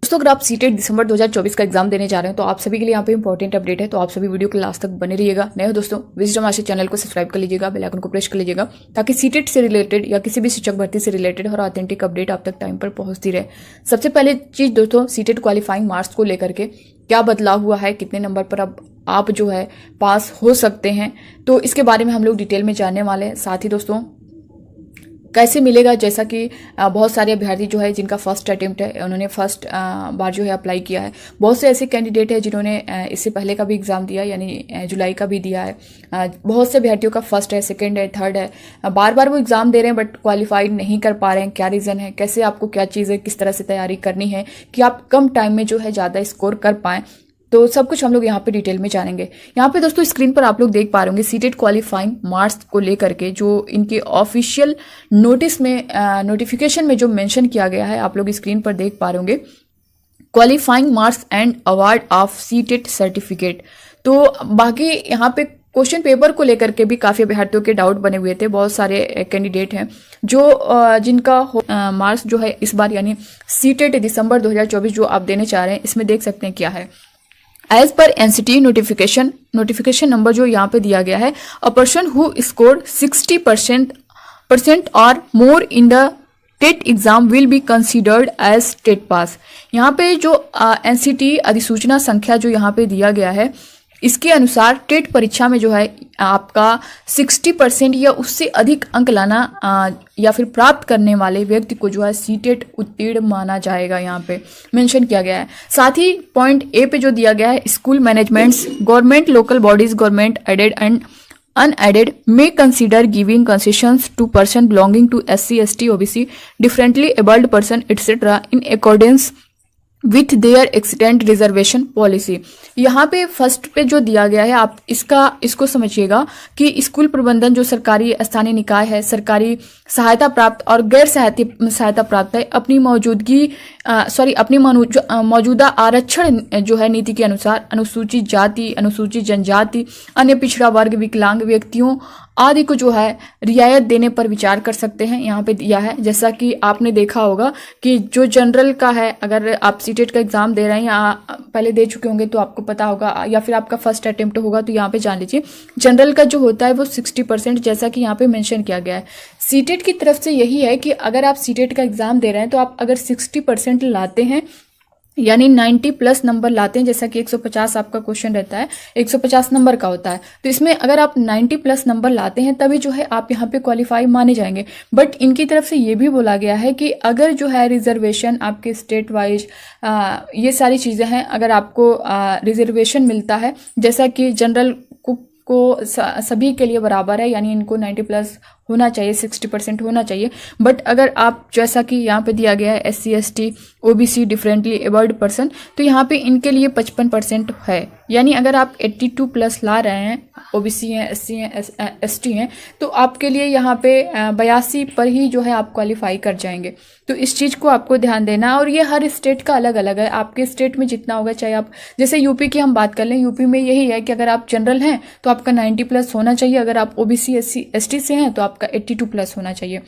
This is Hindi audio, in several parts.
दोस्तों अगर आप सीटेट दिसंबर 2024 का एग्जाम देने जा रहे हैं तो आप सभी के लिए यहाँ पे इंपॉर्टेंट अपडेट है, तो आप सभी वीडियो के लास्ट तक बने रहिएगा। नए हो दोस्तों, विजडम आशीष चैनल को सब्सक्राइब कर लीजिएगा, बेल आइकन को प्रेस कर लीजिएगा ताकि सीटेट से रिलेटेड या किसी भी शिक्षक भर्ती से रिलेटेड हर ऑथेंटिक अपडेट आप तक टाइम पर पहुंचती रहे। सबसे पहले चीज दोस्तों, सीटेट क्वालिफाइंग मार्क्स को लेकर के क्या बदलाव हुआ है, कितने नंबर पर अब आप जो है पास हो सकते हैं, तो इसके बारे में हम लोग डिटेल में जानने वाले हैं। साथ ही दोस्तों कैसे मिलेगा, जैसा कि बहुत सारे अभ्यर्थी जो है जिनका फर्स्ट अटेम्प्ट है, उन्होंने फर्स्ट बार जो है अप्लाई किया है। बहुत से ऐसे कैंडिडेट हैं जिन्होंने इससे पहले का भी एग्जाम दिया, यानी जुलाई का भी दिया है। बहुत से अभ्यर्थियों का फर्स्ट है, सेकंड है, थर्ड है, बार बार वो एग्जाम दे रहे हैं बट क्वालिफाइड नहीं कर पा रहे हैं। क्या रीज़न है, कैसे आपको क्या चीज़ें किस तरह से तैयारी करनी है कि आप कम टाइम में जो है ज़्यादा स्कोर कर पाएँ, तो सब कुछ हम लोग यहाँ पे डिटेल में जानेंगे। यहाँ पे दोस्तों स्क्रीन पर आप लोग देख पा रहे होंगे सीटेट क्वालिफाइंग मार्क्स को लेकर के जो इनके ऑफिशियल नोटिस में नोटिफिकेशन में जो मेंशन किया गया है, आप लोग स्क्रीन पर देख पा रहे होंगे qualifying marks and award of CTET certificate. तो बाकी यहाँ पे क्वेश्चन पेपर को लेकर के भी काफी अभ्यर्थियों के डाउट बने हुए थे। बहुत सारे कैंडिडेट हैं जो जिनका मार्क्स जो है इस बार यानी सीटेट दिसंबर 2024 जो आप देने चाह रहे हैं, इसमें देख सकते हैं क्या है। As per NCT notification number जो यहाँ पे दिया गया है, a person who scored 60% or more in the TET exam will be considered as TET pass. यहाँ पे जो एनसीटी अधिसूचना संख्या जो यहाँ पे दिया गया है, इसके अनुसार टेट परीक्षा में जो है आपका 60% या उससे अधिक अंक लाना या फिर प्राप्त करने वाले व्यक्ति को जो है सीटेट उत्तीर्ण माना जाएगा, यहाँ पे मेंशन किया गया है। साथ ही पॉइंट ए पे जो दिया गया है, school managements, government local bodies, government aided and unaided may consider giving concessions to person belonging to SC, ST, OBC, differently abled person, etc. in accordance with their accident reservation policy. यहाँ पे फर्स्ट पे जो दिया गया है, आप इसको समझिएगा कि स्कूल प्रबंधन जो सरकारी स्थानीय निकाय है, सरकारी सहायता प्राप्त और गैर सहायता प्राप्त है, अपनी मौजूदा आरक्षण जो है नीति के अनुसार अनुसूचित जाति, अनुसूचित जनजाति, अन्य पिछड़ा वर्ग, विकलांग व्यक्तियों आदि को जो है रियायत देने पर विचार कर सकते हैं। यहाँ पे दिया है, जैसा कि आपने देखा होगा कि जो जनरल का है, अगर आप सीटेट का एग्जाम दे रहे हैं या पहले दे चुके होंगे तो आपको पता होगा, या फिर आपका फर्स्ट अटेम्प्ट होगा तो यहाँ पे जान लीजिए जनरल का जो होता है वो 60%, जैसा कि यहाँ पे मेंशन किया गया है। सीटेट की तरफ से यही है कि अगर आप सीटेट का एग्जाम दे रहे हैं तो आप अगर 60% लाते हैं यानी 90 प्लस नंबर लाते हैं, जैसा कि 150 आपका क्वेश्चन रहता है, 150 नंबर का होता है, तो इसमें अगर आप 90 प्लस नंबर लाते हैं तभी जो है आप यहाँ पे क्वालिफाई माने जाएंगे। बट इनकी तरफ से ये भी बोला गया है कि अगर जो है रिजर्वेशन आपके स्टेट वाइज ये सारी चीज़ें हैं, अगर आपको रिजर्वेशन मिलता है, जैसा कि जनरल को सभी के लिए बराबर है, यानी इनको 90 प्लस होना चाहिए, 60% होना चाहिए। बट अगर आप जैसा कि यहाँ पे दिया गया है SC, ST, OBC, differently abled person, तो यहाँ पे इनके लिए 55% है। यानी अगर आप 82 प्लस ला रहे हैं, OBC हैं, SC हैं, ST हैं, तो आपके लिए यहाँ पे 82 पर ही जो है आप क्वालिफाई कर जाएंगे। तो इस चीज़ को आपको ध्यान देना, और ये हर स्टेट का अलग अलग है। आपके स्टेट में जितना होगा, चाहे आप जैसे यूपी की हम बात कर लें, यूपी में यही है कि अगर आप जनरल हैं तो आपका 90 प्लस होना चाहिए, अगर आप OBC, SC, ST से हैं तो आपका 82 प्लस होना चाहिए।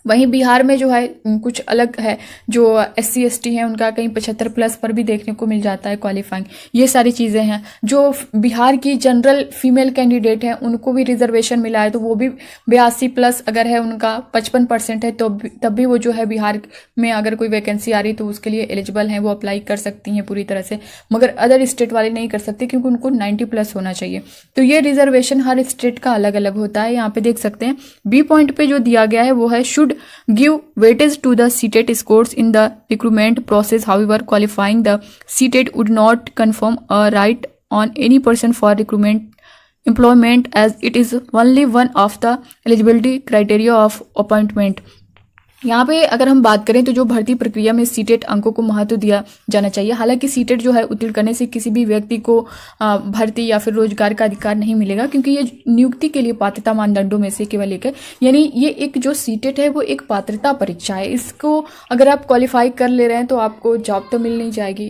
वहीं बिहार में जो है कुछ अलग है, जो SC, ST हैं उनका कहीं 75 प्लस पर भी देखने को मिल जाता है क्वालिफाइंग। ये सारी चीज़ें हैं। जो बिहार की जनरल फीमेल कैंडिडेट हैं उनको भी रिजर्वेशन मिला है, तो वो भी 82 प्लस अगर है, उनका 55% है, तो तब भी वो जो है बिहार में अगर कोई वैकेंसी आ रही तो उसके लिए एलिजिबल हैं, वो अप्लाई कर सकती हैं पूरी तरह से। मगर अदर स्टेट वाले नहीं कर सकते क्योंकि उनको 90 प्लस होना चाहिए। तो ये रिजर्वेशन हर स्टेट का अलग अलग होता है। यहाँ पे देख सकते हैं बी पॉइंट पे जो दिया गया है वो है should give weightage to the CTET scores in the recruitment process. However, qualifying the CTET would not confirm a right on any person for employment as it is only one of the eligibility criteria of appointment. यहाँ पे अगर हम बात करें तो जो भर्ती प्रक्रिया में सीटेट अंकों को महत्व दिया जाना चाहिए। हालांकि सीटेट जो है उत्तीर्ण करने से किसी भी व्यक्ति को भर्ती या फिर रोजगार का अधिकार नहीं मिलेगा, क्योंकि ये नियुक्ति के लिए पात्रता मानदंडों में से केवल एक है। यानी ये एक जो सीटेट है वो एक पात्रता परीक्षा है। इसको अगर आप क्वालिफाई कर ले रहे हैं तो आपको जॉब तो मिल नहीं जाएगी,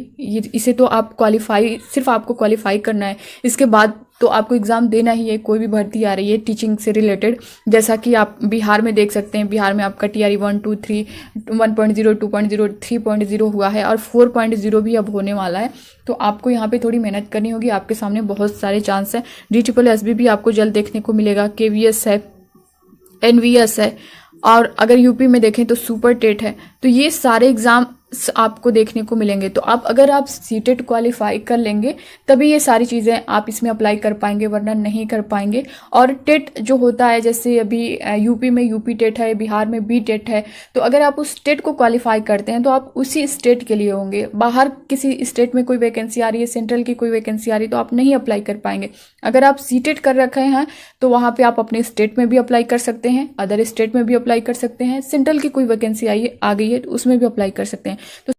इसे तो आप क्वालिफाई, सिर्फ आपको क्वालिफाई करना है। इसके बाद तो आपको एग्ज़ाम देना ही है। कोई भी भर्ती आ रही है टीचिंग से रिलेटेड, जैसा कि आप बिहार में देख सकते हैं, बिहार में आपका TRE 1, 2, 3, 1.0, 2.0, 3.0 हुआ है और 4.0 भी अब होने वाला है। तो आपको यहाँ पे थोड़ी मेहनत करनी होगी। आपके सामने बहुत सारे चांस हैं। DSSB भी आपको जल्द देखने को मिलेगा, KVS है, NVS है, और अगर यूपी में देखें तो सुपर टेट है। तो ये सारे एग्जाम आपको देखने को मिलेंगे। तो आप अगर आप सीटेट क्वालिफाई कर लेंगे तभी ये सारी चीज़ें आप इसमें अप्लाई कर पाएंगे, वरना नहीं कर पाएंगे। और टेट जो होता है, जैसे अभी यूपी में यूपी टेट है, बिहार में बी टेट है, तो अगर आप उस स्टेट को क्वालिफाई करते हैं तो आप उसी स्टेट के लिए होंगे। बाहर किसी स्टेट में कोई वैकेंसी आ रही है, सेंट्रल की कोई वैकेंसी आ रही है, तो आप नहीं अप्लाई कर पाएंगे। अगर आप सीटेट कर रखे हैं तो वहाँ पे आप अपने स्टेट में भी अप्लाई कर सकते हैं, अदर स्टेट में भी अप्लाई कर सकते हैं, सेंट्रल की कोई वैकेंसी आ गई है तो उसमें भी अप्लाई कर सकते हैं। तो